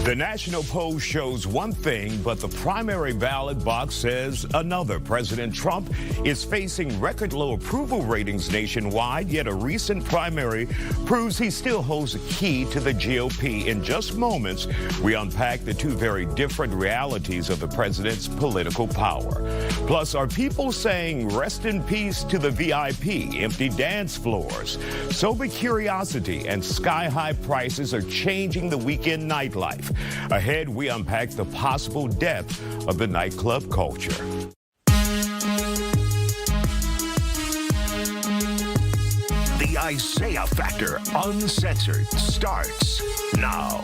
The national poll shows one thing, but the primary ballot box says another. President Trump is facing record low approval ratings nationwide, yet a recent primary proves he still holds a key to the GOP. In just moments, we unpack the two very different realities of the president's political power. Plus, are people saying rest in peace to the VIP, empty dance floors? Sober curiosity and sky-high prices are changing the weekend nightlife. Ahead, we unpack the possible death of the nightclub culture. The Isiah Factor Uncensored starts now.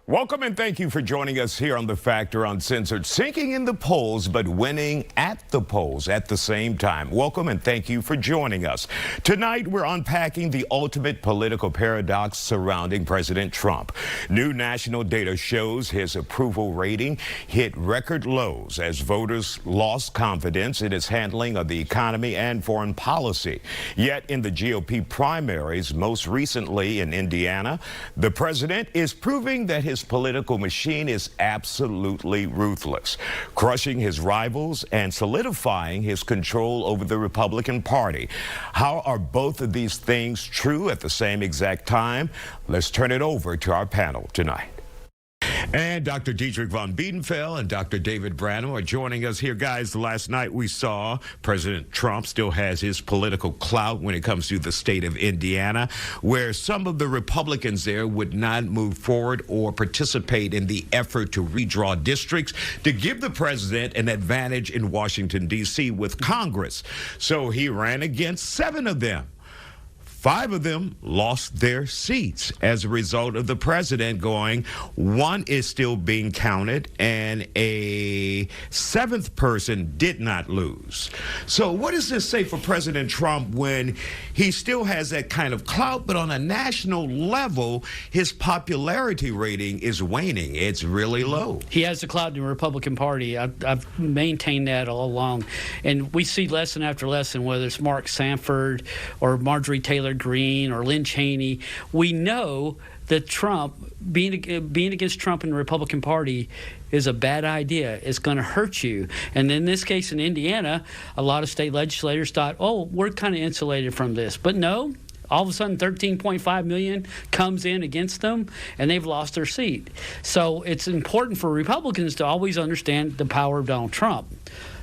Welcome and thank you for joining us here on The Factor Uncensored, sinking in the polls but winning at the polls at the same time. Welcome and thank you for joining us. Tonight we're unpacking the ultimate political paradox surrounding President Trump. New national data shows his approval rating hit record lows as voters lost confidence in his handling of the economy and foreign policy. Yet in the GOP primaries, most recently in Indiana, the president is proving that his political machine is absolutely ruthless, crushing his rivals and solidifying his control over the Republican Party. How are both of these things true at the same exact time? Let's turn it over to our panel tonight. And Dr. Dietrich von Biedenfeld and Dr. David Branham are joining us here. Guys, last night we saw President Trump still has his political clout when it comes to the state of Indiana, where some of the Republicans there would not move forward or participate in the effort to redraw districts to give the president an advantage in Washington, D.C. with Congress. So he ran against 7 of them. 5 of them lost their seats as a result of the president going. 1 is still being counted, and a 7th person did not lose. So what does this say for President Trump when he still has that kind of clout, but on a national level, his popularity rating is waning? It's really low. He has the clout in the Republican Party. I've maintained that all along. And we see lesson after lesson, whether it's Mark Sanford or Marjorie Taylor Greene or Lynn Cheney. We know that Trump, being against Trump in the Republican Party is a bad idea. It's going to hurt you. And in this case in Indiana, a lot of state legislators thought, oh, we're kind of insulated from this. But no, all of a sudden 13.5 million comes in against them, and they've lost their seat. So it's important for Republicans to always understand the power of Donald Trump.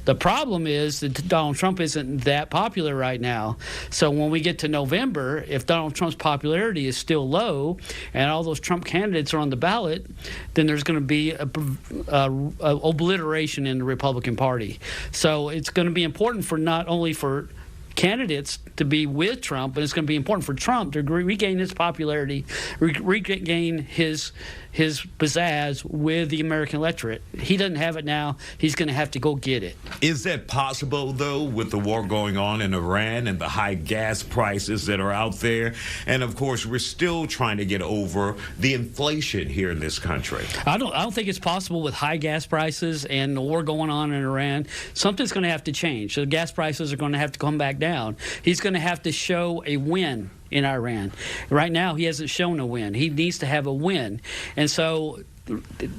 The problem is that Donald Trump isn't that popular right now. So when we get to November, if Donald Trump's popularity is still low and all those Trump candidates are on the ballot, then there's going to be a obliteration in the Republican Party. So it's going to be important for not only for candidates to be with Trump, but it's going to be important for Trump to regain his popularity, regain his pizzazz with the American electorate. He doesn't have it now. He's going to have to go get it. Is that possible, though, with the war going on in Iran and the high gas prices that are out there? And, of course, we're still trying to get over the inflation here in this country. I don't think it's possible with high gas prices and the war going on in Iran. Something's going to have to change. So gas prices are going to have to come back down. He's going to have to show a win in Iran. Right now, he hasn't shown a win. He needs to have a win. And so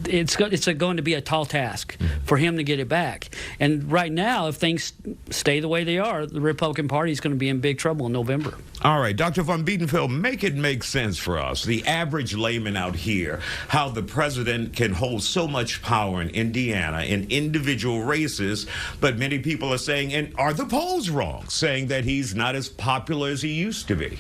it's going to be a tall task for him to get it back. And right now, if things stay the way they are, the Republican Party is going to be in big trouble in November. All right, Dr. von Biedenfeld, make it make sense for us, the average layman out here, how the president can hold so much power in Indiana in individual races, but many people are saying, and are the polls wrong, saying that he's not as popular as he used to be?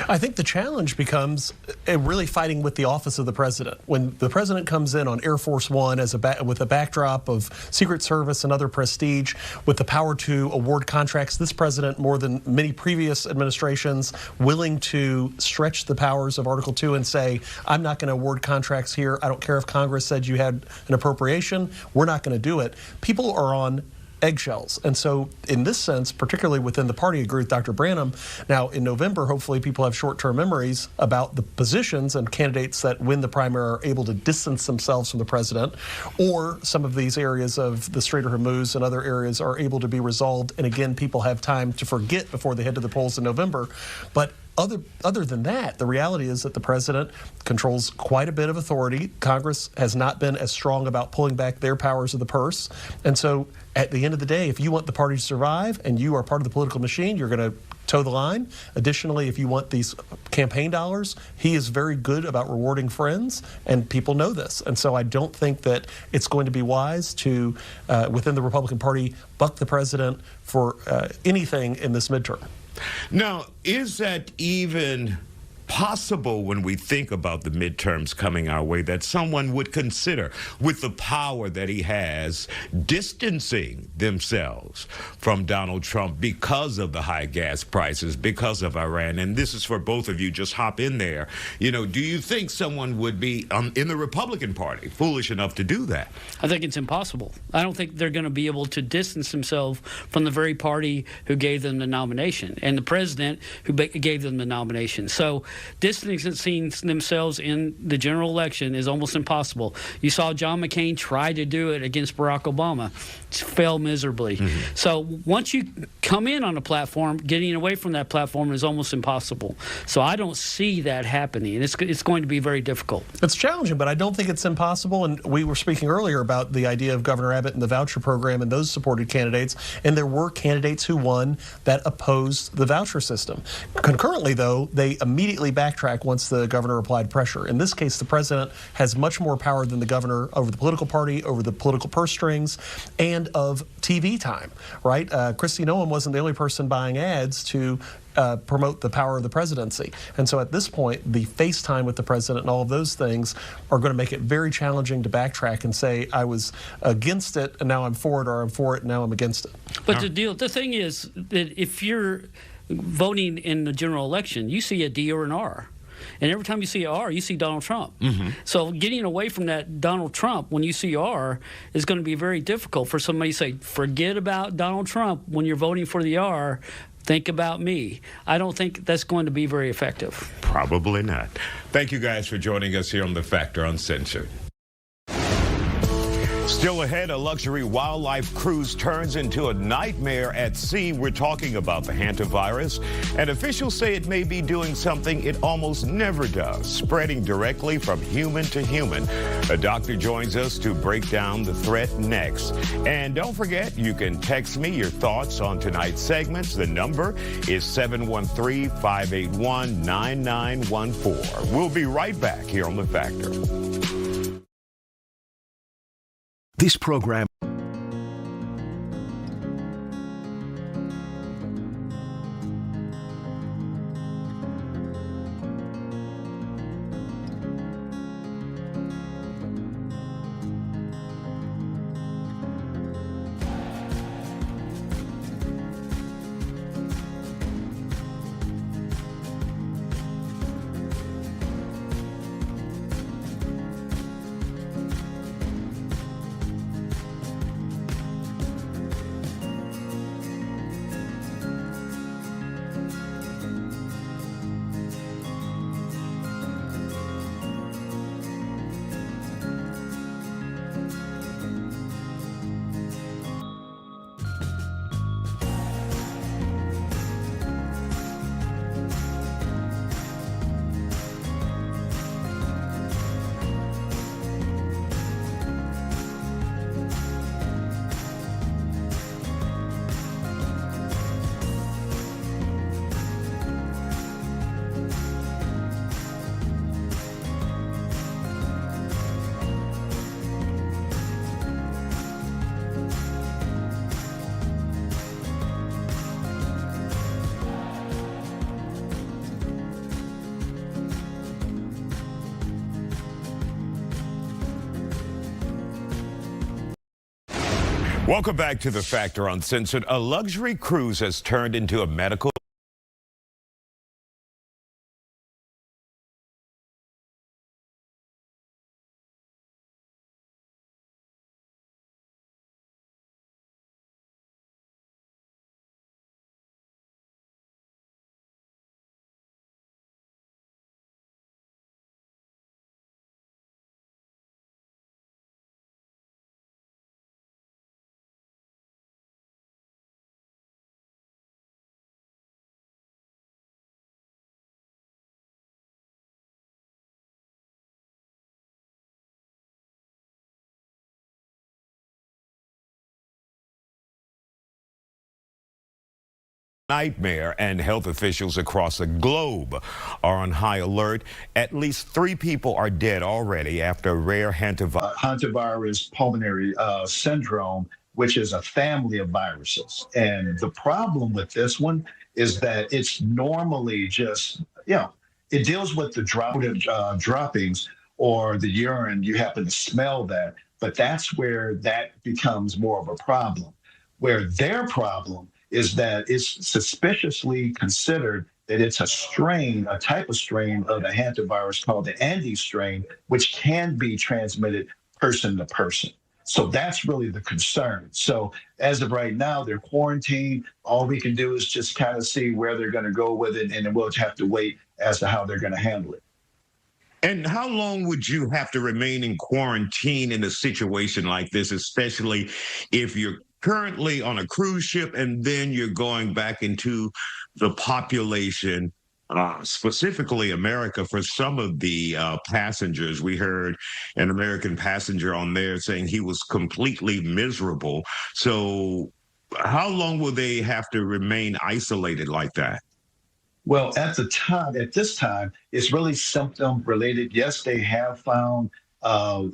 I think the challenge becomes really fighting with the office of the president. When the president comes in on Air Force One with a backdrop of Secret Service and other prestige, with the power to award contracts, this president, more than many previous administrations, willing to stretch the powers of Article 2 and say, I'm not going to award contracts here. I don't care if Congress said you had an appropriation. We're not going to do it. People are on eggshells. And so in this sense, particularly within the party, I agree with Dr. Branham. Now in November, hopefully people have short-term memories about the positions and candidates that win the primary are able to distance themselves from the president, or some of these areas of the Strait of Hormuz and other areas are able to be resolved. And again, people have time to forget before they head to the polls in November. But other than that, the reality is that the president controls quite a bit of authority. Congress has not been as strong about pulling back their powers of the purse. And so at the end of the day, if you want the party to survive and you are part of the political machine, you're going to toe the line. Additionally, if you want these campaign dollars, he is very good about rewarding friends, and people know this. And so I don't think that it's going to be wise to, within the Republican Party, buck the president for anything in this midterm. Now, is that even possible when we think about the midterms coming our way, that someone would consider, with the power that he has, distancing themselves from Donald Trump because of the high gas prices, because of Iran? And this is for both of you, just hop in there. You know, do you think someone would be in the Republican Party foolish enough to do that? I think it's impossible. I don't think they're going to be able to distance themselves from the very party who gave them the nomination and the president who gave them the nomination. So distancing themselves in the general election is almost impossible. You saw John McCain try to do it against Barack Obama. It failed miserably. So once you come in on a platform, getting away from that platform is almost impossible. So I don't see that happening. It's going to be very difficult. It's challenging, but I don't think it's impossible. And we were speaking earlier about the idea of Governor Abbott and the voucher program and those supported candidates. And there were candidates who won that opposed the voucher system. Concurrently, though, they immediately backtracked once the governor applied pressure. In this case, the president has much more power than the governor over the political party, over the political purse strings, and of TV time, right? Kristi Noem wasn't the only person buying ads to promote the power of the presidency. And so at this point, the FaceTime with the president and all of those things are going to make it very challenging to backtrack and say, I was against it and now I'm for it, or I'm for it and now I'm against it. But the thing is that if you're voting in the general election, you see a D or an R. And every time you see R, you see Donald Trump. So getting away from that Donald Trump when you see R is going to be very difficult for somebody to say, forget about Donald Trump when you're voting for the R. Think about me. I don't think that's going to be very effective. Probably not. Thank you guys for joining us here on The Factor Uncensored. Still ahead, a luxury wildlife cruise turns into a nightmare at sea. We're talking about the Hantavirus, and officials say it may be doing something it almost never does, spreading directly from human to human. A doctor joins us to break down the threat next. And don't forget, you can text me your thoughts on tonight's segments. The number is 713-581-9914. We'll be right back here on The Factor. This program Welcome back to The Factor Uncensored. A luxury cruise has turned into a medical nightmare, and health officials across the globe are on high alert. At least 3 people are dead already after a rare Hantavirus pulmonary syndrome, which is a family of viruses. And the problem with this one is that it's normally just, it deals with the droppings or the urine. You happen to smell that, but that's where that becomes more of a problem. Where their problem is that it's suspiciously considered that it's a strain, a type of strain of the hantavirus called the Andes strain, which can be transmitted person to person. So that's really the concern. So as of right now, they're quarantined. All we can do is just kind of see where they're going to go with it, and then we'll have to wait as to how they're going to handle it. And how long would you have to remain in quarantine in a situation like this, especially if you're currently on a cruise ship and then you're going back into the population, specifically America, for some of the passengers? We heard an American passenger on there saying he was completely miserable. So how long will they have to remain isolated like that? Well, at this time, it's really symptom related. Yes, they have found, I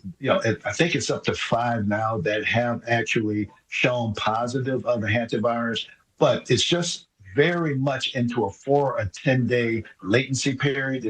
think it's up to 5 now that have actually shown positive of the hantavirus, but it's just very much into a 4 or 10-day latency period.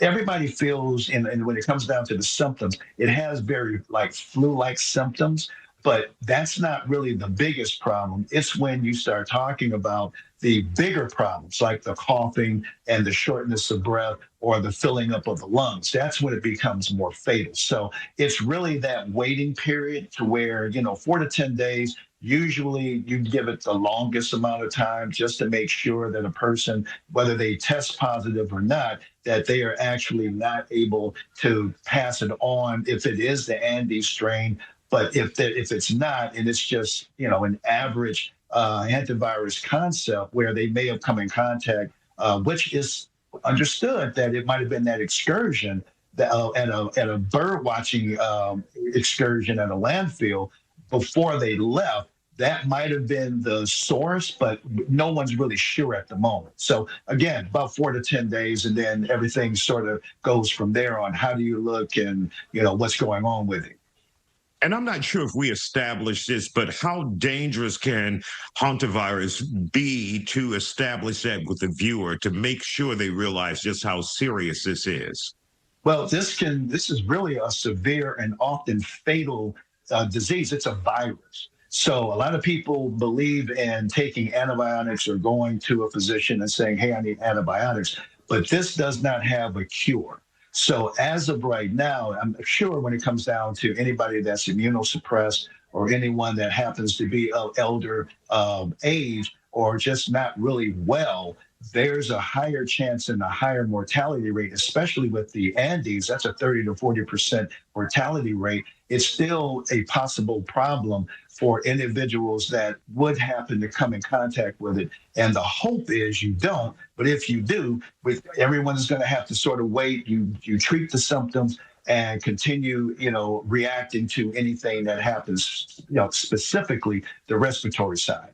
Everybody feels, and when it comes down to the symptoms, it has very flu-like symptoms. But that's not really the biggest problem. It's when you start talking about the bigger problems, like the coughing and the shortness of breath or the filling up of the lungs. That's when it becomes more fatal. So it's really that waiting period to where, 4 to 10 days, usually you give it the longest amount of time just to make sure that a person, whether they test positive or not, that they are actually not able to pass it on if it is the Andes strain. But if it's not, and it's just, an average hantavirus concept where they may have come in contact, which is understood that it might have been that excursion at a bird watching excursion at a landfill before they left. That might have been the source, but no one's really sure at the moment. So again, about 4 to 10 days, and then everything sort of goes from there on how do you look and, what's going on with it. And I'm not sure if we established this, but how dangerous can hantavirus be to establish that with the viewer to make sure they realize just how serious this is? Well, this is really a severe and often fatal disease. It's a virus. So a lot of people believe in taking antibiotics or going to a physician and saying, hey, I need antibiotics, but this does not have a cure. So as of right now, I'm sure when it comes down to anybody that's immunosuppressed or anyone that happens to be of elder age or just not really well, there's a higher chance and a higher mortality rate, especially with the Andes. That's a 30 to 40% mortality rate. It's still a possible problem for individuals that would happen to come in contact with it. And the hope is you don't, but if you do, everyone's going to have to sort of wait. You treat the symptoms and continue, reacting to anything that happens, specifically the respiratory side.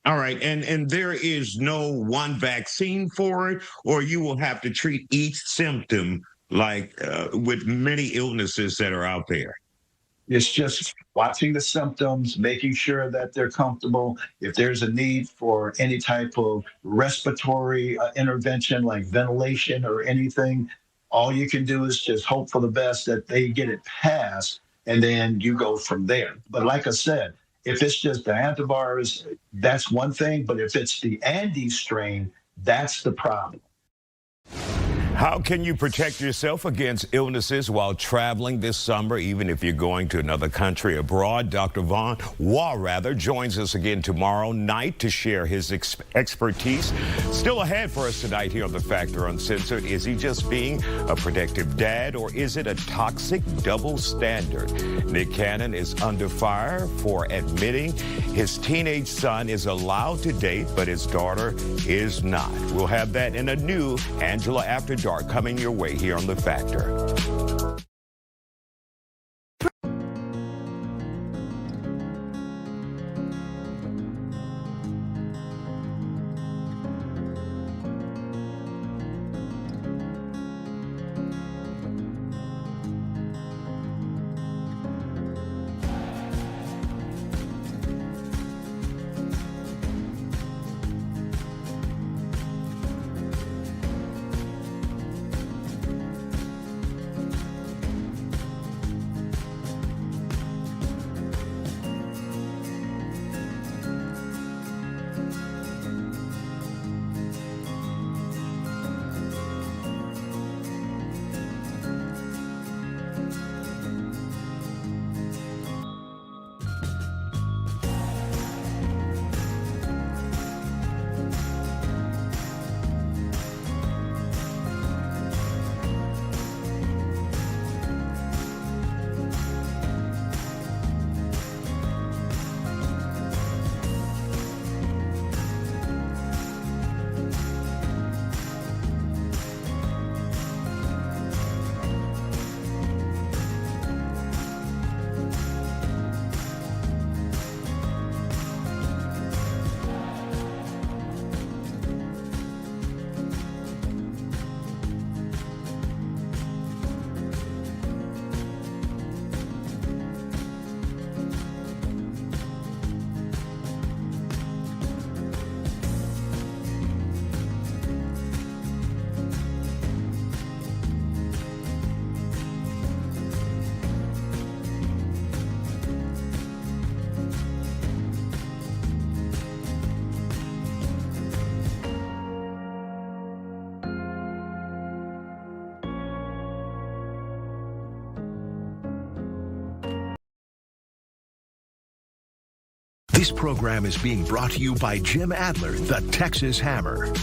All right. And there is no one vaccine for it, or you will have to treat each symptom like with many illnesses that are out there? It's just watching the symptoms, making sure that they're comfortable. If there's a need for any type of respiratory intervention like ventilation or anything, all you can do is just hope for the best that they get it passed, and then you go from there. But like I said, if it's just the hantavirus, that's one thing. But if it's the Andes strain, that's the problem. How can you protect yourself against illnesses while traveling this summer, even if you're going to another country abroad? Dr. Vaughn Warather joins us again tomorrow night to share his expertise. Still ahead for us tonight here on The Factor Uncensored. Is he just being a protective dad, or is it a toxic double standard? Nick Cannon is under fire for admitting his teenage son is allowed to date, but his daughter is not. We'll have that in a new Angela After Dark coming your way here on The Factor. This program is being brought to you by Jim Adler, the Texas Hammer.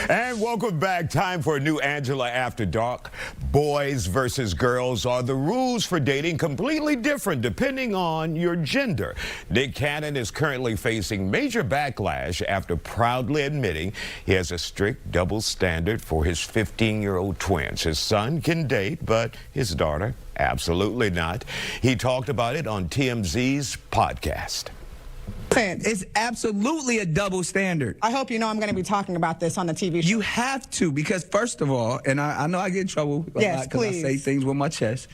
And welcome back. Time for a new Angela After Dark. Boys versus girls. Are the rules for dating completely different depending on your gender? Nick Cannon is currently facing major backlash after proudly admitting he has a strict double standard for his 15-year-old twins. His son can date, but his daughter, absolutely not. He talked about it on TMZ's podcast. It's absolutely a double standard. I hope you know I'm going to be talking about this on the TV show. You have to, because first of all, and I know I get in trouble a lot because I say things with my chest,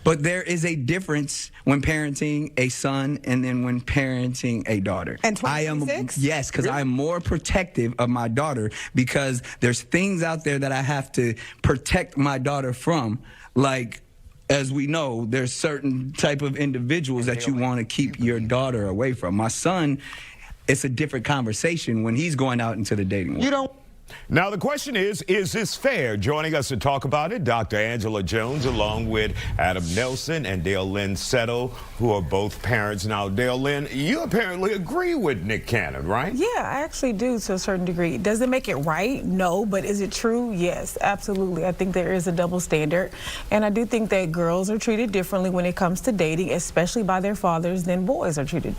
but there is a difference when parenting a son and then when parenting a daughter. And 26? Yes, because really? I'm more protective of my daughter because there's things out there that I have to protect my daughter from, like, as we know, there's certain type of individuals that you want to keep your daughter away from. My son, it's a different conversation when he's going out into the dating world. You don't. Now, the question is this fair? Joining us to talk about it, Dr. Angela Jones, along with Adam Nelson and Dale Lynn Settle, who are both parents. Now, Dale Lynn, you apparently agree with Nick Cannon, right? Yeah, I actually do to a certain degree. Does it make it right? No, but is it true? Yes, absolutely. I think there is a double standard, and I do think that girls are treated differently when it comes to dating, especially by their fathers, than boys are treated.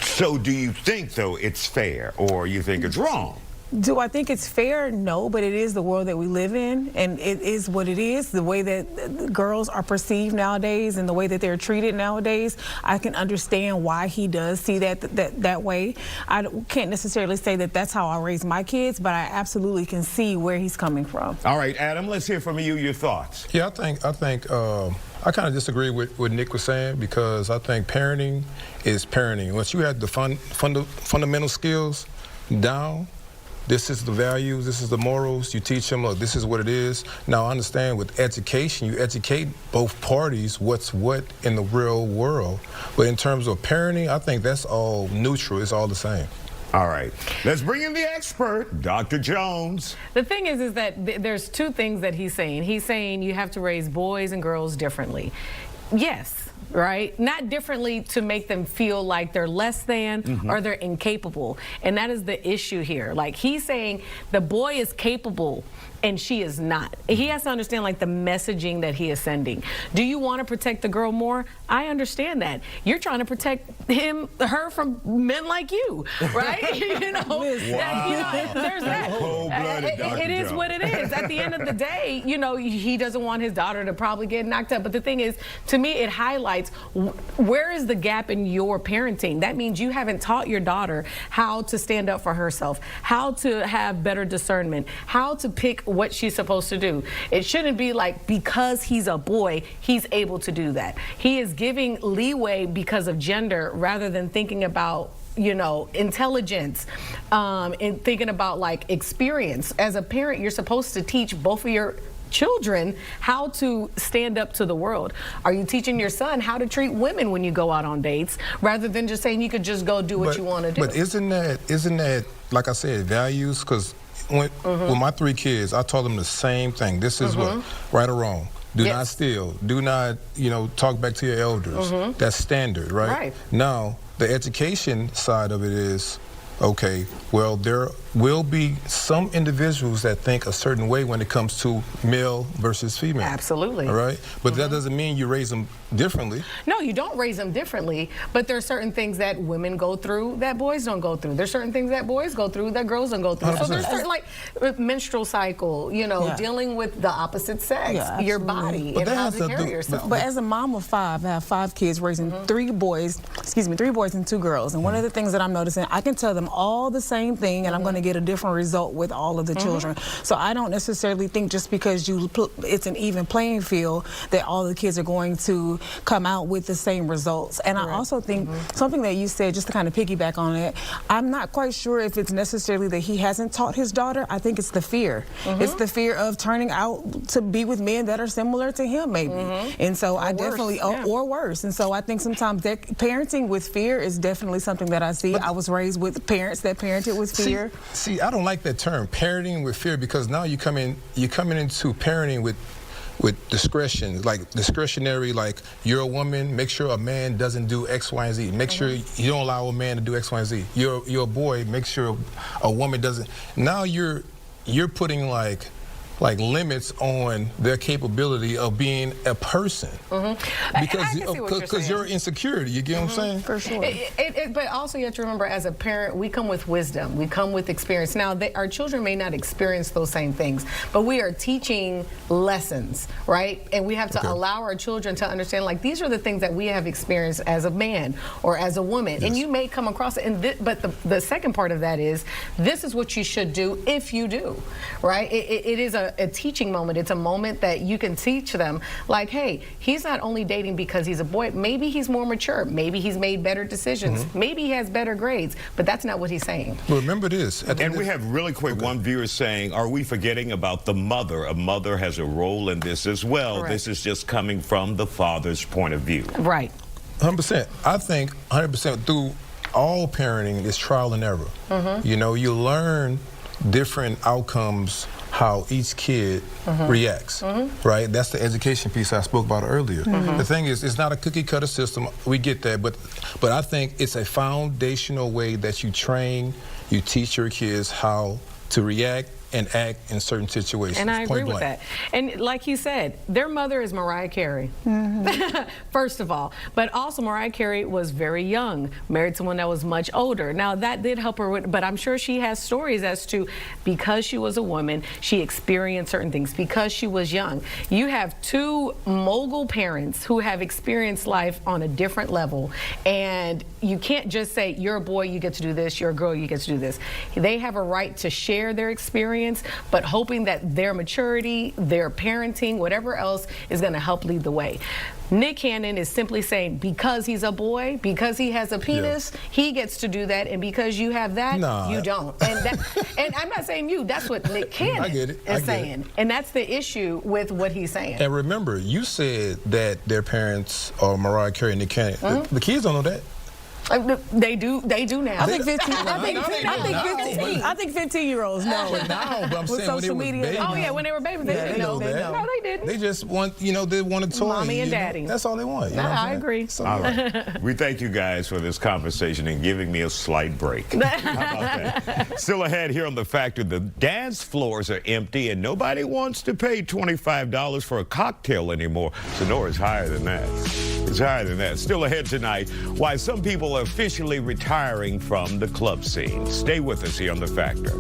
So do you think, though, it's fair, or you think it's wrong? Do I think it's fair? No, but it is the world that we live in, and it is what it is. The way that girls are perceived nowadays and the way that they're treated nowadays, I can understand why he does see that way. I can't necessarily say that that's how I raise my kids, but I absolutely can see where he's coming from. All right, Adam, let's hear from you, your thoughts. Yeah, I kind of disagree with what Nick was saying, because I think parenting is parenting. Once you have the fundamental skills down, this is the values, this is the morals, you teach them, look, this is what it is. Now, I understand with education, you educate both parties what's what in the real world. But in terms of parenting, I think that's all neutral, it's all the same. All right, let's bring in the expert, Dr. Jones. The thing is that there's two things that he's saying. He's saying you have to raise boys and girls differently. Yes, right? Not differently to make them feel like they're less than or they're incapable. And that is the issue here. Like, he's saying the boy is capable and she is not. He has to understand, like, the messaging that he is sending. Do you want to protect the girl more? I understand that. You're trying to protect her from men like you, right? You know, there's that. It is what it is. At the end of the day, you know, he doesn't want his daughter to probably get knocked up. But the thing is, to me, it highlights where is the gap in your parenting. That means you haven't taught your daughter how to stand up for herself, how to have better discernment, how to pick what she's supposed to do. It shouldn't be like, because he's a boy, he's able to do that. He is giving leeway because of gender rather than thinking about, you know, intelligence, and thinking about, like, experience. As a parent, you're supposed to teach both of your children how to stand up to the world. Are you teaching your son how to treat women when you go out on dates, rather than just saying you could just go do what you want to do? But isn't that, like I said, values? Because with my 3 kids, I taught them the same thing. This is what, right or wrong. Do not steal. Do not, you know, talk back to your elders. That's standard, right? Now, the education side of it is, okay, well, there will be some individuals that think a certain way when it comes to male versus female. Absolutely. All right? But that doesn't mean you raise them differently. No, you don't raise them differently, but there are certain things that women go through that boys don't go through. There's certain things that boys go through that girls don't go through. 100%. So there's certain, like, menstrual cycle, you know, dealing with the opposite sex, your body, and how to carry yourself. But as a mom of 5, I have 5 kids raising 3 boys and 2 girls. And one of the things that I'm noticing, I can tell them all the same thing, and I'm going to get a different result with all of the children. So I don't necessarily think just because it's an even playing field that all the kids are going to come out with the same results. And I also think something that you said, just to kind of piggyback on it, I'm not quite sure if it's necessarily that he hasn't taught his daughter. I think it's the fear. It's the fear of turning out to be with men that are similar to him, maybe. And so I definitely, or worse. And so I think sometimes that parenting with fear is definitely something that I see. I was raised with parents that parented with fear. See, I don't like that term, parenting with fear, because now you're coming into parenting with discretion, like discretionary, like you're a woman, make sure a man doesn't do X, Y, and Z. Make sure you don't allow a man to do X, Y, and Z. You're a boy, make sure a woman doesn't. Now you're putting like limits on their capability of being a person, because your insecurity. You get what I'm saying? For sure. But also you have to remember, as a parent, we come with wisdom, we come with experience. Now, our children may not experience those same things, but we are teaching lessons, right? And we have to allow our children to understand, like, these are the things that we have experienced as a man or as a woman, and you may come across it. But the second part of that is, this is what you should do if you do, right? It is a teaching moment. It's a moment that you can teach them, like, hey, he's not only dating because he's a boy. Maybe he's more mature. Maybe he's made better decisions. Maybe he has better grades. But that's not what he's saying. Well, remember this. And we have really quick one viewer saying, are we forgetting about the mother? A mother has a role in this as well. Correct. This is just coming from the father's point of view. Right. 100%. I think 100% through all parenting is trial and error. You know, you learn different outcomes, how each kid reacts, right? That's the education piece I spoke about earlier. The thing is, it's not a cookie cutter system. We get that, but I think it's a foundational way that you train, you teach your kids how to react and act in certain situations. And I agree with that. And like you said, their mother is Mariah Carey, first of all. But also Mariah Carey was very young, married someone that was much older. Now that did help her with, but I'm sure she has stories as to, because she was a woman, she experienced certain things, because she was young. You have two mogul parents who have experienced life on a different level, and you can't just say, you're a boy, you get to do this, you're a girl, you get to do this. They have a right to share their experience, but hoping that their maturity, their parenting, whatever else is going to help lead the way. Nick Cannon is simply saying, because he's a boy, because he has a penis, he gets to do that, and because you have that, you don't. And I'm not saying you, that's what Nick Cannon is saying. And that's the issue with what he's saying. And remember, you said that their parents are Mariah Carey and Nick Cannon. The kids don't know that. They do now. I think 15. I think 15-year-olds know. But now, but I'm with saying social when they media. were babies, Oh yeah, when they were babies, they didn't know. No, they didn't. They just want, they want a toy. Mommy and daddy. That's all they want. You know what I'm I saying? agree. So, All right. We thank you guys for this conversation and giving me a slight break. How about that? Still ahead here on The Factor, the dance floors are empty and nobody wants to pay $25 for a cocktail anymore. Sonora's higher than that. It's higher than that. Still ahead tonight, why some people are officially retiring from the club scene. Stay with us here on The Factor.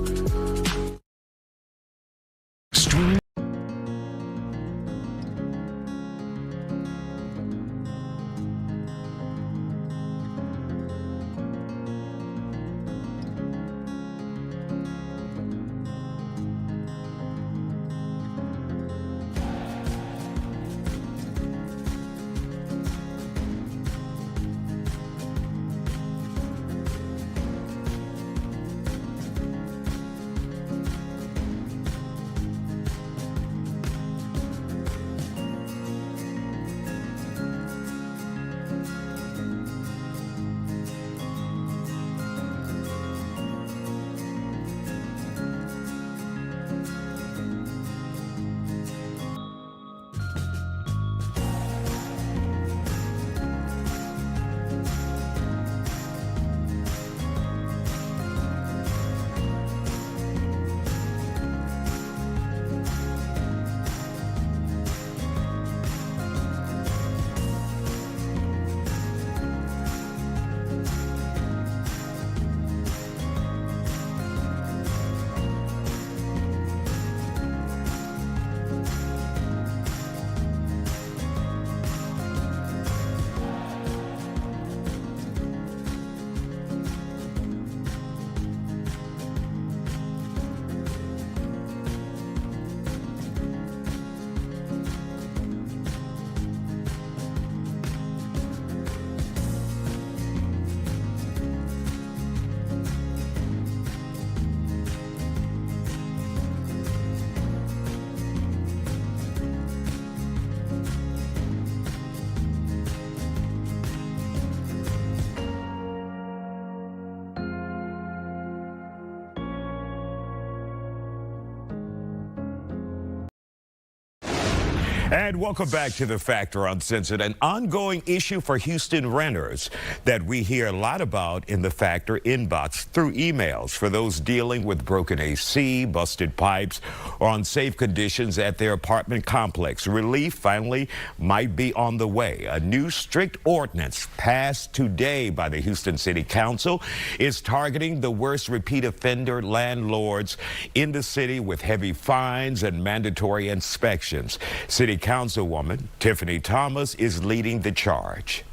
And welcome back to The Factor Uncensored, an ongoing issue for Houston renters that we hear a lot about in The Factor inbox through emails. For those dealing with broken AC, busted pipes, or unsafe conditions at their apartment complex, relief finally might be on the way. A new strict ordinance passed today by the Houston City Council is targeting the worst repeat offender landlords in the city with heavy fines and mandatory inspections. City Councilwoman Tiffany Thomas is leading the charge.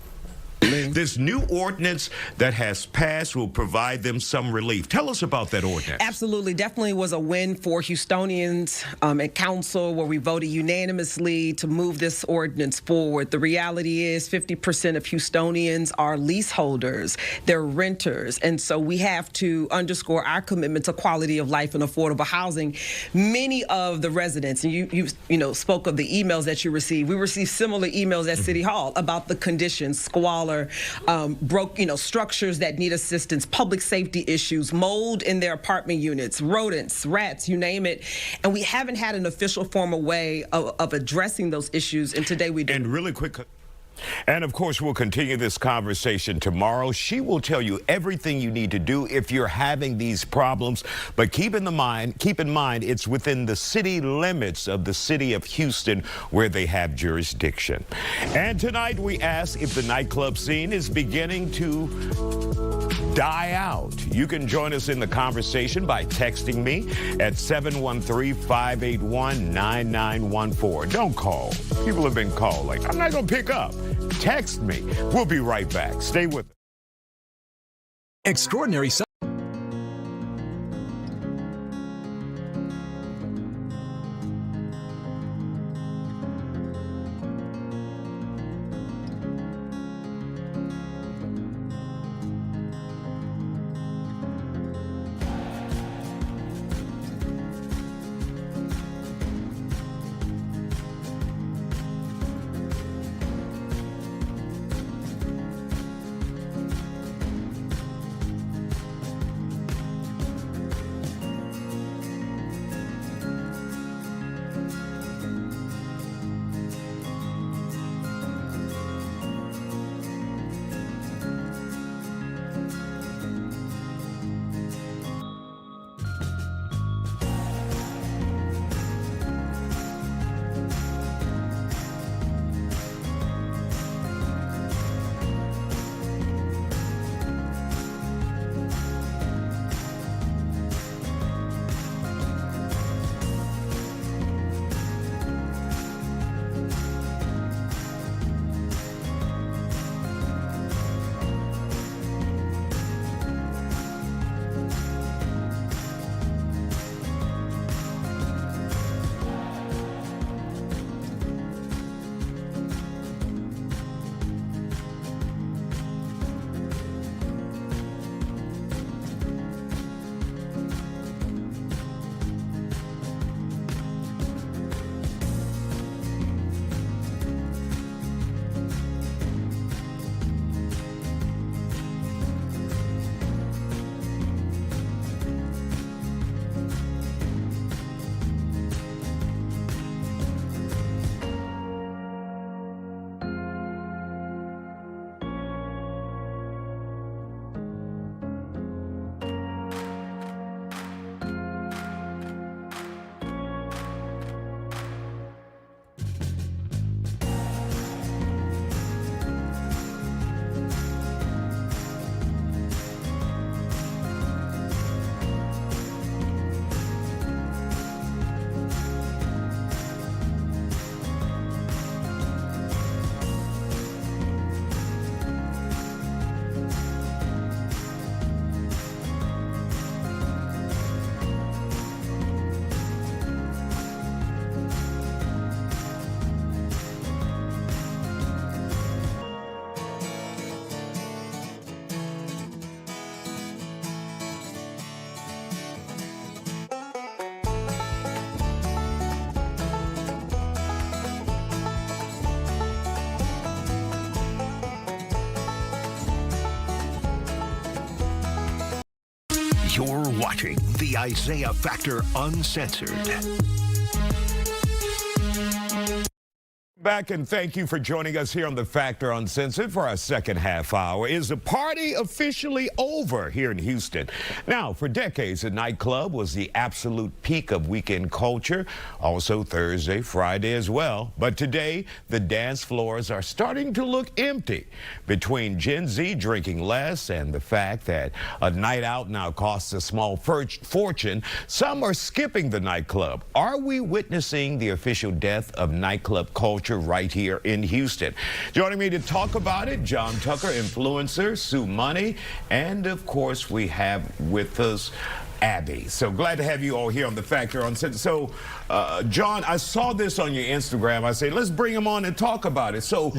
This new ordinance that has passed will provide them some relief. Tell us about that ordinance. Absolutely. Definitely was a win for Houstonians at council, where we voted unanimously to move this ordinance forward. The reality is 50% of Houstonians are leaseholders. They're renters. And so we have to underscore our commitment to quality of life and affordable housing. Many of the residents, and you spoke of the emails that you received. We received similar emails at City Hall about the conditions, squalor, structures that need assistance, public safety issues, mold in their apartment units, rodents, rats, you name it. And we haven't had an official formal way of addressing those issues, and today we do. And really quick, and of course, we'll continue this conversation tomorrow. She will tell you everything you need to do if you're having these problems. But keep in mind, it's within the city limits of the city of Houston where they have jurisdiction. And tonight we ask if the nightclub scene is beginning to die out. You can join us in the conversation by texting me at 713-581-9914. Don't call. People have been called like, I'm not going to pick up. Text me. We'll be right back. Stay with us. Extraordinary. You're watching the Isiah Factor Uncensored. back and thank you for joining us here on The Factor Uncensored for our second half hour. Is the party officially over here in Houston? Now, for decades, the nightclub was the absolute peak of weekend culture, also Thursday, Friday as well. But today, the dance floors are starting to look empty. Between Gen Z drinking less and the fact that a night out now costs a small fortune, some are skipping the nightclub. Are we witnessing the official death of nightclub culture right here in Houston? Joining me to talk about it, John Tucker, influencer, Sue Money, and of course we have with us Abby. So glad to have you all here on The Factor Uncensored. So, John, I saw this on your Instagram. I said, let's bring him on and talk about it. So,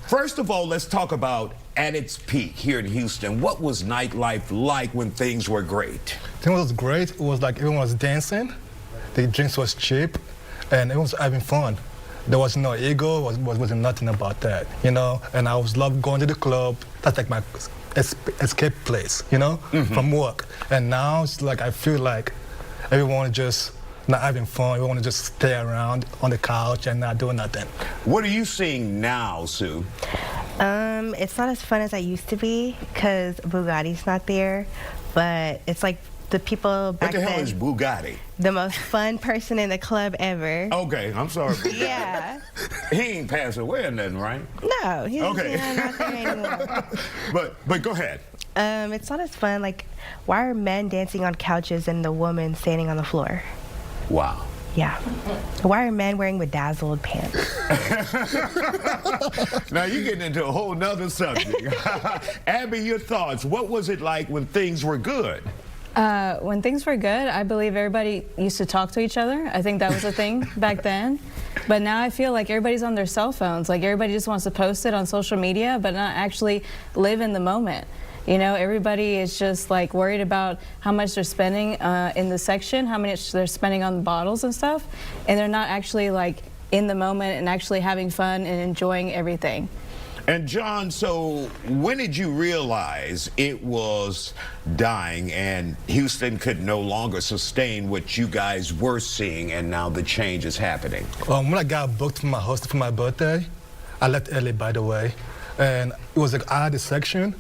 first of all, let's talk about at its peak here in Houston. What was nightlife like when things were great? I think it was great. It was like everyone was dancing. The drinks was cheap, and it was having fun. There was no ego, wasn't nothing about that, you know? And I was love going to the club. That's like my escape place, you know, from work. And now it's like I feel like everyone just not having fun. Everyone just stay around on the couch and not doing nothing. What are you seeing now, Sue? It's not as fun as I used to be because Bugatti's not there, but it's like the people back then. What the hell is Bugatti? The most fun person in the club ever. Okay, I'm sorry. Yeah. He ain't passed away or nothing, right? No, he's not there anymore. But go ahead. It's not as fun. Like, why are men dancing on couches and the woman standing on the floor? Wow. Yeah. Why are men wearing bedazzled pants? Now you're getting into a whole nother subject. Abby, your thoughts. What was it like when things were good? When things were good, I believe everybody used to talk to each other. I think that was a thing back then. But now I feel like everybody's on their cell phones. Like everybody just wants to post it on social media, but not actually live in the moment. You know, everybody is just like worried about how much they're spending in the section, how much they're spending on the bottles and stuff, and they're not actually like in the moment and actually having fun and enjoying everything. And John, so when did you realize it was dying and Houston could no longer sustain what you guys were seeing and now the change is happening? When I got booked for my hostel for my birthday, I left LA, by the way, and it was like I had a section,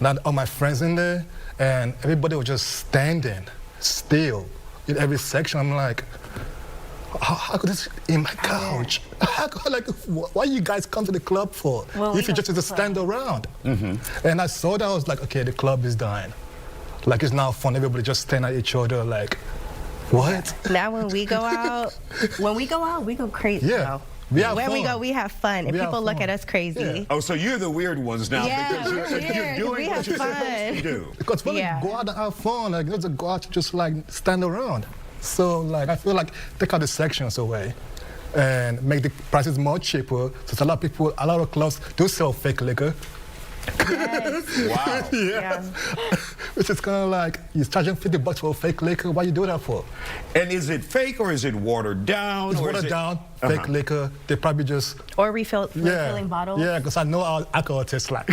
not all my friends in there, and everybody was just standing still in every section. I'm like, how could this in my couch? Like, why you guys come to the club for? Well, if you just stand around. And I saw that, I was like, okay, the club is dying. Like, it's now fun. Everybody just stand at each other like, what? Now when we go out, we go crazy. Yeah. When we go, we have fun, and people look at us crazy. Yeah. Oh, so you're the weird ones now because you're doing we what have you're fun. supposed to do. Because when we go out and have fun, like, let's go out to just like stand around. So like, I feel like take out the sections away and make the prices more cheaper. So a lot of people, a lot of clubs do sell fake liquor. Yes. Wow. Yeah. Which is kind of like, you're charging $50 for fake liquor. Why you do that for? And is it fake or is it watered down? It's watered down, fake liquor. They probably just... Or refilling bottles. Yeah, because I know how alcohol tastes like.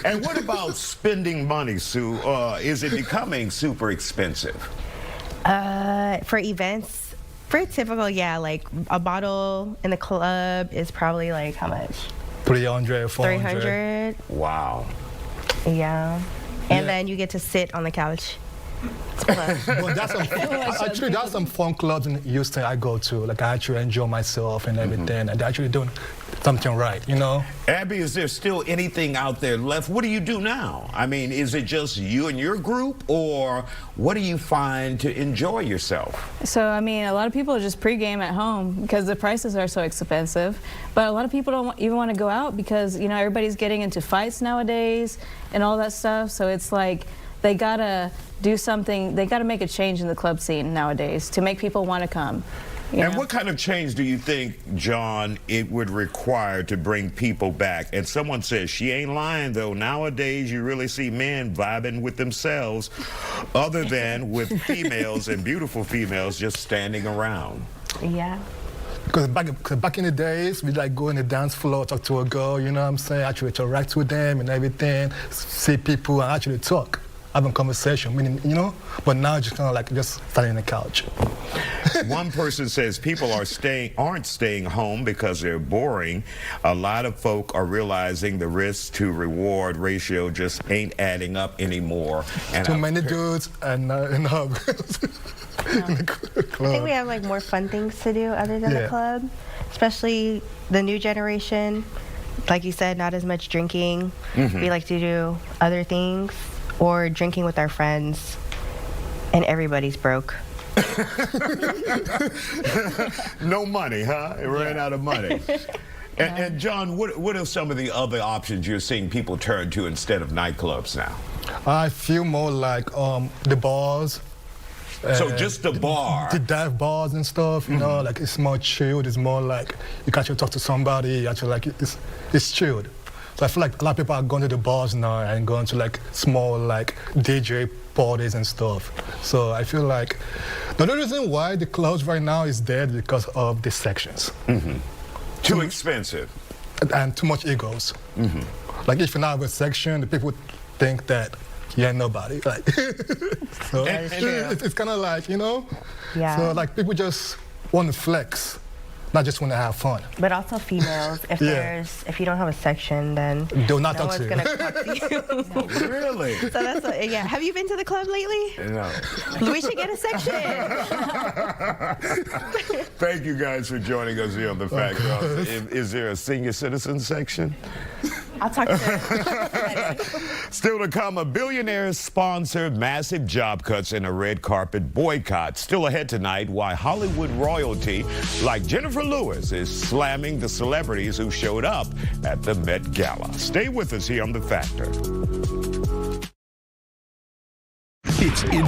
And what about spending money, Sue? Is it becoming super expensive? For events, for typical, yeah, like a bottle in the club is probably like how much? 300, 400. 300. Wow. Yeah. And then you get to sit on the couch. Well, that's some fun clubs in Houston I go to. Like, I actually enjoy myself and everything, and they're actually doing something right, you know? Abby, is there still anything out there left? What do you do now? I mean, is it just you and your group, or what do you find to enjoy yourself? So, I mean, a lot of people just pregame at home because the prices are so expensive. But a lot of people don't even want to go out because, you know, everybody's getting into fights nowadays and all that stuff. So it's like they got to do something, they got to make a change in the club scene nowadays to make people want to come. And what kind of change do you think, John, it would require to bring people back? And someone says, she ain't lying, though. Nowadays, you really see men vibing with themselves other than with females and beautiful females just standing around. Yeah. Because back in the days, we like go in the dance floor, talk to a girl, you know what I'm saying? Actually interact with them and everything, see people and actually talk. having conversation, meaning, you know, but now just kind of like just standing on the couch. One person says people aren't staying home because they're boring. A lot of folk are realizing the risk to reward ratio just ain't adding up anymore. And Too many dudes and in the club. I think we have like more fun things to do other than the club, especially the new generation. Like you said, not as much drinking. We like to do other things or drinking with our friends, and everybody's broke. No money, huh? It ran out of money. And John, what are some of the other options you're seeing people turn to instead of nightclubs now? I feel more like the bars. So just the bar? The dive bars and stuff, you know, like it's more chilled. It's more like you can actually talk to somebody. Actually, like it's chilled. So I feel like a lot of people are going to the bars now and going to like small like DJ parties and stuff. So I feel like the only reason why the clubs right now is dead because of the sections. Too expensive. And too much egos. Like if you now have a section, the people think that you ain't nobody. Like, so it's kind of like, you know? Yeah. So like people just want to flex, not just want to have fun. But also females, if you don't have a section, then they'll not no talk one's to you. gonna talk to you. Really? So that's what, yeah. Have you been to the club lately? No. We should get a section. Thank you guys for joining us here on The Factor. Is there a senior citizen section? I'll talk to Still to come, a billionaire sponsored massive job cuts and a red carpet boycott. Still ahead tonight, why Hollywood royalty like Jenifer Lewis is slamming the celebrities who showed up at the Met Gala. Stay with us here on The Factor. It's in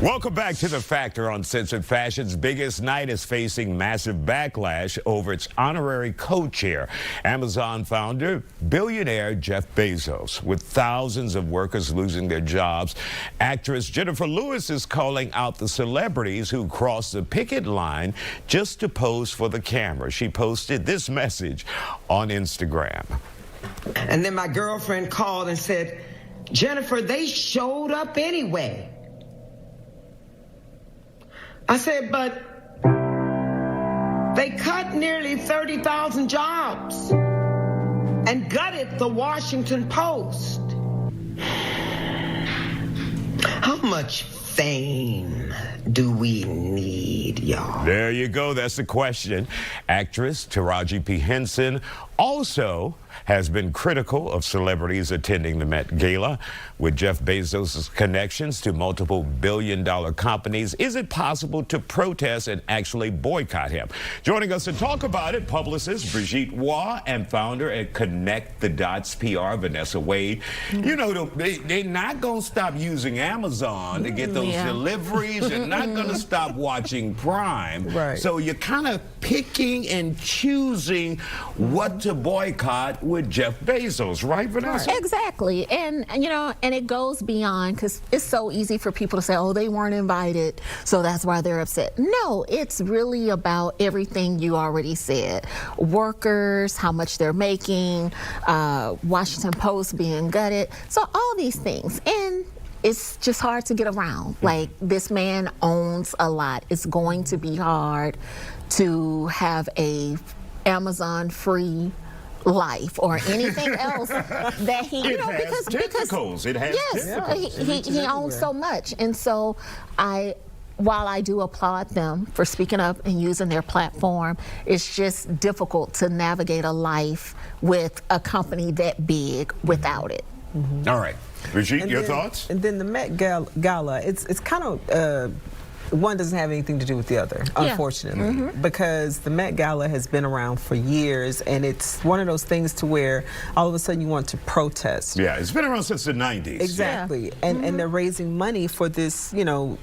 Welcome back to The Factor. Uncensored Fashion's biggest night is facing massive backlash over its honorary co-chair, Amazon founder, billionaire Jeff Bezos. With thousands of workers losing their jobs, actress Jenifer Lewis is calling out the celebrities who crossed the picket line just to pose for the camera. She posted this message on Instagram. And then my girlfriend called and said, Jenifer, they showed up anyway. I said, but they cut nearly 30,000 jobs and gutted the Washington Post. How much fame do we need, y'all? There you go. That's the question. Actress Taraji P. Henson also has been critical of celebrities attending the Met Gala. With Jeff Bezos' connections to multiple billion-dollar companies, is it possible to protest and actually boycott him? Joining us to talk about it, publicist Brigitte Waugh and founder at Connect the Dots PR, Vanessa Wade. You know, they're not going to stop using Amazon to get those deliveries. They're not going to stop watching Prime. Right. So you're kind of picking and choosing what to boycott with Jeff Bezos, right, Vanessa? Exactly. And, you know, and it goes beyond, because it's so easy for people to say, oh, they weren't invited, so that's why they're upset. No, it's really about everything you already said. Workers, how much they're making, Washington Post being gutted. So all these things. And it's just hard to get around. Like, this man owns a lot. It's going to be hard to have a Amazon-free life or anything else that he, you know, because it has yes, he owns so much. And so while I do applaud them for speaking up and using their platform, it's just difficult to navigate a life with a company that big without it. All right. Brigitte, your thoughts? And then the Met Gala, it's kind of, one doesn't have anything to do with the other, unfortunately, because the Met Gala has been around for years, and it's one of those things to where all of a sudden you want to protest. Yeah, it's been around since the 90s. Exactly. And they're raising money for this, you know,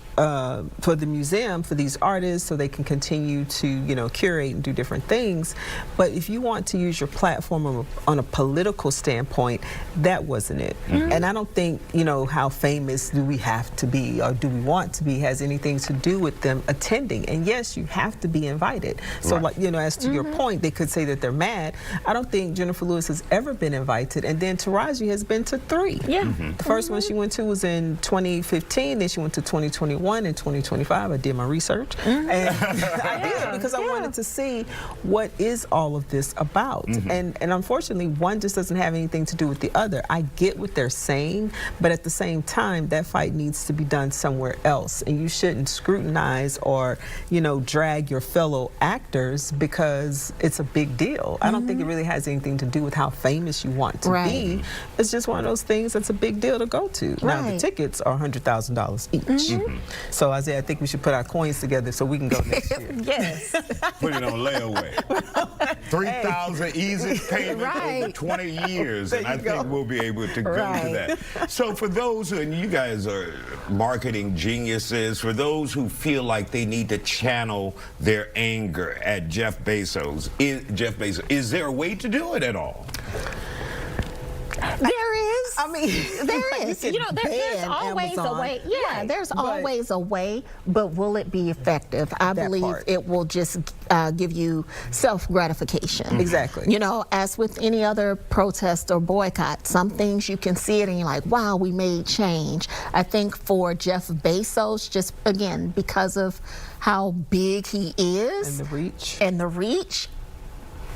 for the museum, for these artists, so they can continue to, you know, curate and do different things. But if you want to use your platform on a political standpoint, that wasn't it. And I don't think, you know, how famous do we have to be or do we want to be has anything to do with them attending. And yes, you have to be invited. So, like, you know, as to your point, they could say that they're mad. I don't think Jenifer Lewis has ever been invited. And then Taraji has been to 3. The first one she went to was in 2015, then she went to 2021 and 2025. I did my research. And I did because I wanted to see what is all of this about. And unfortunately, one just doesn't have anything to do with the other. I get what they're saying, but at the same time, that fight needs to be done somewhere else. And you shouldn't scrutinize or, you know, drag your fellow actors because it's a big deal. I don't think it really has anything to do with how famous you want to be. It's just one of those things that's a big deal to go to. Now, the tickets are $100,000 each. So, Isaiah, I think we should put our coins together so we can go next year. Yes. Put it on layaway. 3,000 easy payments over 20 years, and I think we'll be able to go to that. So for those, and you guys are marketing geniuses, for those who feel like they need to channel their anger at Jeff Bezos, is there a way to do it at all? There is. I mean, there is. You know, there's always a way. Yeah, there's always a way, but will it be effective? I believe it will just give you self-gratification. Exactly. You know, as with any other protest or boycott, some things you can see it and you're like, wow, we made change. I think for Jeff Bezos, just again, because of how big he is. And the reach.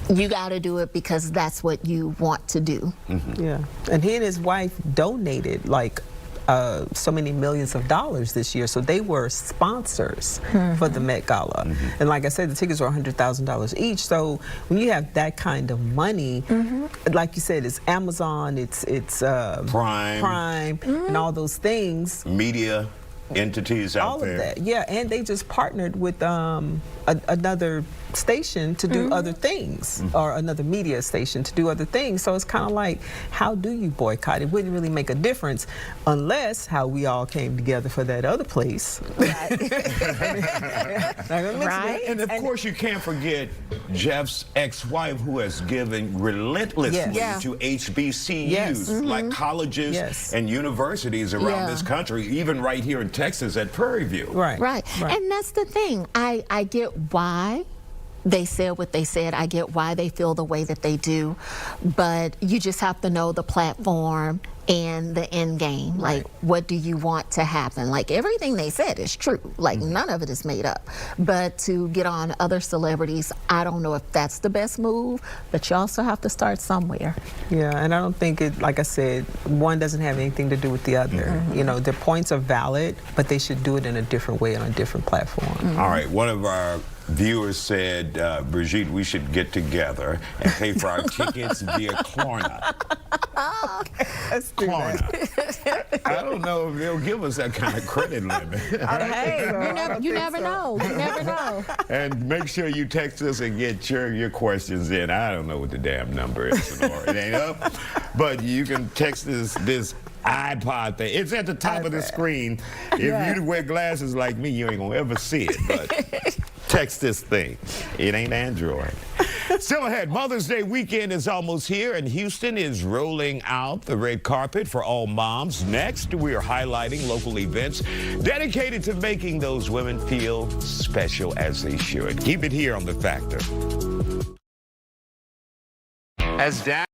You got to do it because that's what you want to do. Yeah, and he and his wife donated like so many millions of dollars this year, so they were sponsors for the Met Gala. And like I said, the tickets were $100,000 each. So when you have that kind of money, like you said, it's Amazon, it's Prime, and all those things. Media entities out all there. All of that, yeah, and they just partnered with another station to do other things, or another media station to do other things. So it's kind of like, how do you boycott? It wouldn't really make a difference unless how we all came together for that other place. And of course, you can't forget Jeff's ex-wife, who has given relentlessly to HBCUs, like colleges and universities around this country, even right here in Texas at Prairie View. Right. And that's the thing. I get why they said what they said. I get why they feel the way that they do, but you just have to know the platform and the end game. Like, what do you want to happen? Like, everything they said is true. Like, none of it is made up. But to get on other celebrities, I don't know if that's the best move, but you also have to start somewhere. Yeah, and I don't think it, like I said, one doesn't have anything to do with the other. You know, their points are valid, but they should do it in a different way on a different platform. All right, one of our viewers said, Brigitte, we should get together and pay for our tickets via Klarna. Klarna. I don't know if they'll give us that kind of credit limit. Hey, you never know. You never know. And make sure you text us and get your questions in. I don't know what the damn number is, Lenore. It ain't up. But you can text this iPod thing. It's at the top of the screen. If you wear glasses like me, you ain't gonna ever see it. But text this thing. It ain't Android. Still ahead, Mother's Day weekend is almost here, and Houston is rolling out the red carpet for all moms. Next, we are highlighting local events dedicated to making those women feel special as they should. Keep it here on The Factor. As dad.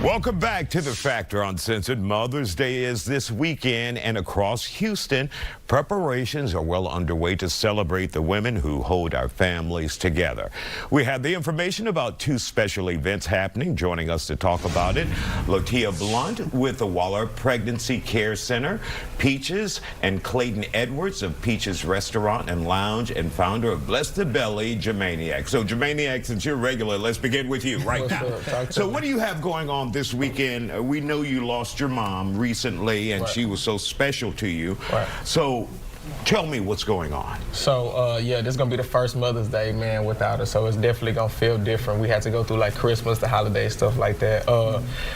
Welcome back to The Factor Uncensored. Mother's Day is this weekend, and across Houston, preparations are well underway to celebrate the women who hold our families together. We have the information about two special events happening. Joining us to talk about it, Latia Blunt with the Waller Pregnancy Care Center, Peaches and Clayton Edwards of Peaches Restaurant and Lounge, and founder of Bless the Belly, Germaniac. So Germaniac, since you're regular, let's begin with you right now. So what do you have going on this weekend? We know you lost your mom recently, and she was so special to you. So tell me what's going on. So, yeah, this is going to be the first Mother's Day, man, without her. So it's definitely going to feel different. We had to go through, like, Christmas, the holiday, stuff like that.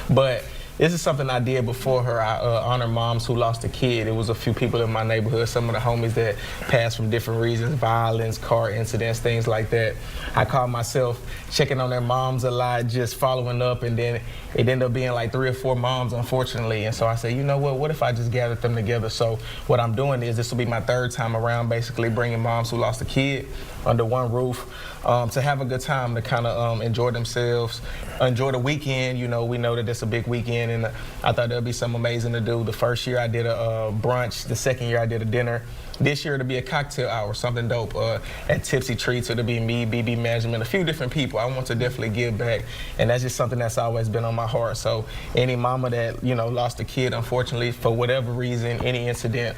But this is something I did before her. I honor moms who lost a kid. It was a few people in my neighborhood, some of the homies that passed from different reasons, violence, car incidents, things like that. I called myself checking on their moms a lot, just following up, and then it ended up being like 3 or 4 moms, unfortunately. And so I said, you know what if I just gathered them together? So what I'm doing is, this will be my 3rd time around, basically bringing moms who lost a kid under one roof to have a good time, to kind of enjoy themselves, enjoy the weekend. You know, we know that it's a big weekend, and I thought there'd be something amazing to do. The first year I did a brunch. The second year I did a dinner. This year it'll be a cocktail hour, something dope. At Tipsy Treats, it'll be me, BB Management, a few different people. I want to definitely give back, and that's just something that's always been on my heart. So any mama that, you know, lost a kid, unfortunately, for whatever reason, any incident,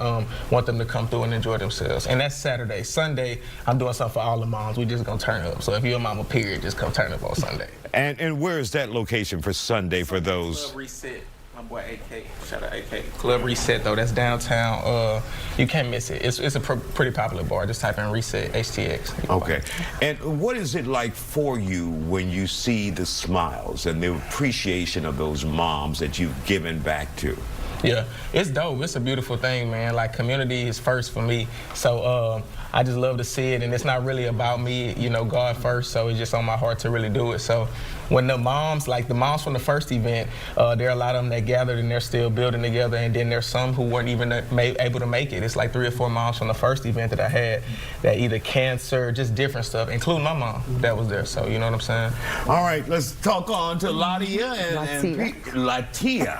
want them to come through and enjoy themselves. And that's Saturday. Sunday, I'm doing something for all the moms. We just gonna turn up. So if you're a mama, period, just come turn up on Sunday. And where is that location for Sunday for those? Club Reset. My boy AK, shout out AK. Club Reset, though, that's downtown. You can't miss it. It's a pretty popular bar. Just type in Reset HTX. Okay. And what is it like for you when you see the smiles and the appreciation of those moms that you've given back to? Yeah, it's dope. It's a beautiful thing, man. Like, community is first for me. So I just love to see it, and it's not really about me, you know, God first, so it's just on my heart to really do it. So when the moms, like the moms from the first event, there are a lot of them that gathered and they're still building together, and then there's some who weren't even able to make it. It's like 3 or 4 moms from the first event that I had that either cancer, just different stuff, including my mom that was there, so you know what I'm saying? All right, let's talk on to Latia and Latia.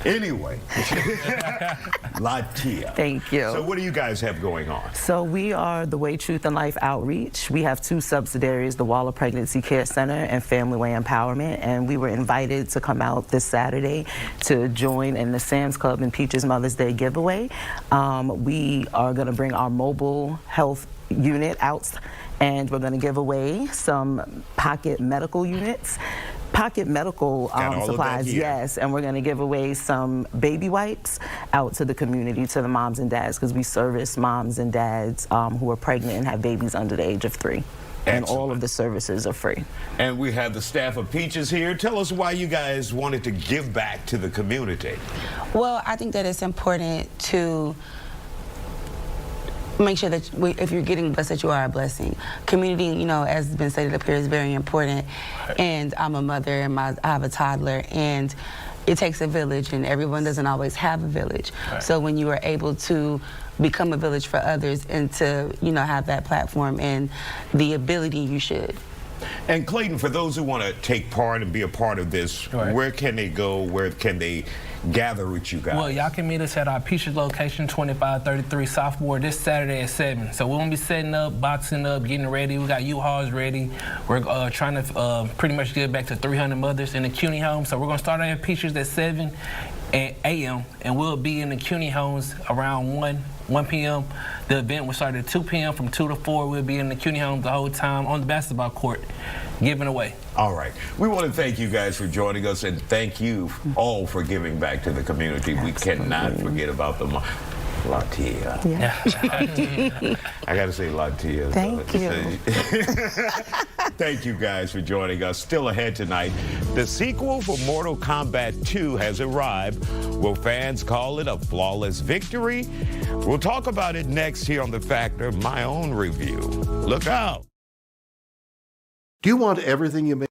Anyway, Latia. Thank you. So what do you guys have going on? So we are the Way, Truth, and Life Outreach. We have 2 subsidiaries, the Waller Pregnancy Care Center and Family Way Empowerment, and we were invited to come out this Saturday to join in the Sam's Club and Peaches Mother's Day giveaway. We are going to bring our mobile health unit out, and we're going to give away some pocket medical units. Pocket medical supplies, yes, and we're going to give away some baby wipes out to the community, to the moms and dads, because we service moms and dads who are pregnant and have babies under the age of 3. And all of the services are free. And we have the staff of Peaches here. Tell us why you guys wanted to give back to the community. Well, I think that it's important to make sure that if you're getting blessed, that you are a blessing. Community, you know, as has been stated up here, is very important. And I'm a mother, and I have a toddler, and it takes a village, and everyone doesn't always have a village. So when you are able to become a village for others and to, you know, have that platform and the ability, you should. And Clayton, for those who want to take part and be a part of this, where can they go? Where can they gather with you guys? Well, y'all can meet us at our Peaches location, 2533 Southboard, this Saturday at 7. So we're going to be setting up, boxing up, getting ready. We got U-Hauls ready. We're trying to pretty much get back to 300 mothers in the CUNY home. So we're going to start at Peaches at 7 a.m. and we'll be in the CUNY homes around 1 p.m. The event will start at 2 p.m. From 2 to 4. We'll be in the CUNY homes the whole time on the basketball court, giving away. All right. We want to thank you guys for joining us, and thank you all for giving back to the community. We cannot forget about the Latia. Yeah. I got to say Latia. Thank you. Thank you guys for joining us. Still ahead tonight, the sequel for Mortal Kombat 2 has arrived. Will fans call it a flawless victory? We'll talk about it next here on The Factor, my own review. Look out. Do you want everything you make?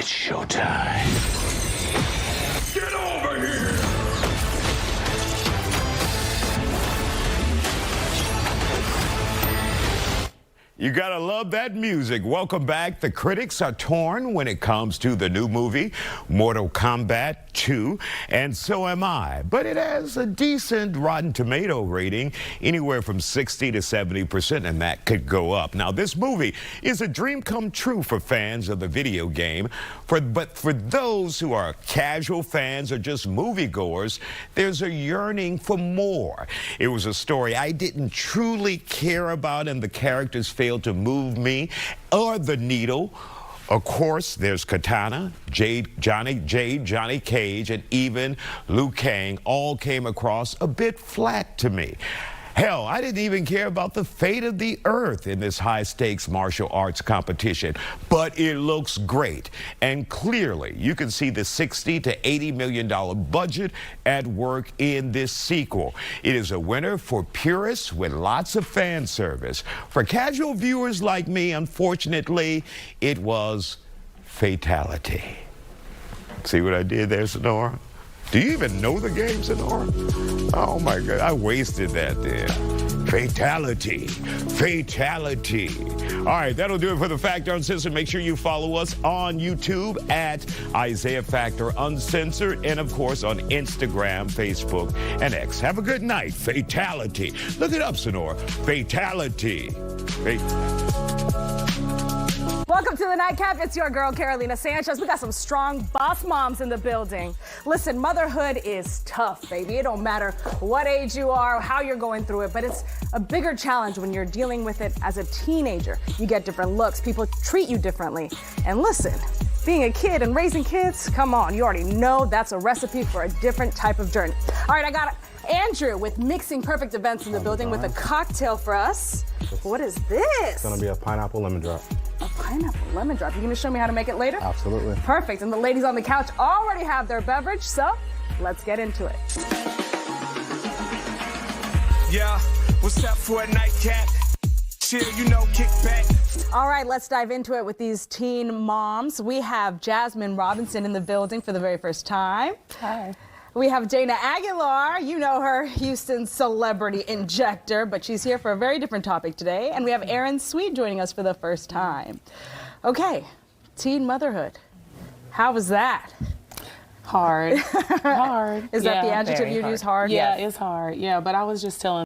It's showtime. Get over here! You gotta love that music. Welcome back. The critics are torn when it comes to the new movie, Mortal Kombat 2, and so am I. But it has a decent Rotten Tomato rating, anywhere from 60 to 70%, and that could go up. Now, this movie is a dream come true for fans of the video game, but for those who are casual fans or just moviegoers, there's a yearning for more. It was a story I didn't truly care about, and the characters failed to move me or the needle. Of course, there's Katana, Johnny Cage, and even Liu Kang all came across a bit flat to me. Hell, I didn't even care about the fate of the earth in this high-stakes martial arts competition, but it looks great. And clearly, you can see the $60 to $80 million budget at work in this sequel. It is a winner for purists with lots of fan service. For casual viewers like me, unfortunately, it was fatality. See what I did there, Sonora? Do you even know the game, Sonora? Oh my God, I wasted that there. Fatality, fatality. All right, that'll do it for The Factor Uncensored. Make sure you follow us on YouTube at Isiah Factor Uncensored, and of course on Instagram, Facebook, and X. Have a good night. Fatality. Look it up, Sonora. Fatality. Welcome to the Nightcap. It's your girl, Carolina Sanchez. We got some strong boss moms in the building. Listen, motherhood is tough, baby. It don't matter what age you are, how you're going through it, but it's a bigger challenge when you're dealing with it as a teenager. You get different looks. People treat you differently. And listen, being a kid and raising kids, come on, you already know that's a recipe for a different type of journey. All right, I got Andrew with Mixing Perfect Events in the building with a cocktail for us. What is this? It's gonna be a pineapple lemon drop. A pineapple lemon drop. You gonna show me how to make it later? Absolutely. Perfect. And the ladies on the couch already have their beverage, so let's get into it. Yeah, what's up for a nightcap? Chill, you know, kick back. All right, let's dive into it with these teen moms. We have Jasmine Robinson in the building for the very first time. Hi. We have Dana Aguilar. You know her, Houston's celebrity injector, but she's here for a very different topic today. And we have Erin Sweet joining us for the first time. Okay, teen motherhood. How was that? Hard. Hard. Is that the adjective you'd use, hard? Yeah, Yes. it's hard. Yeah, but I was just telling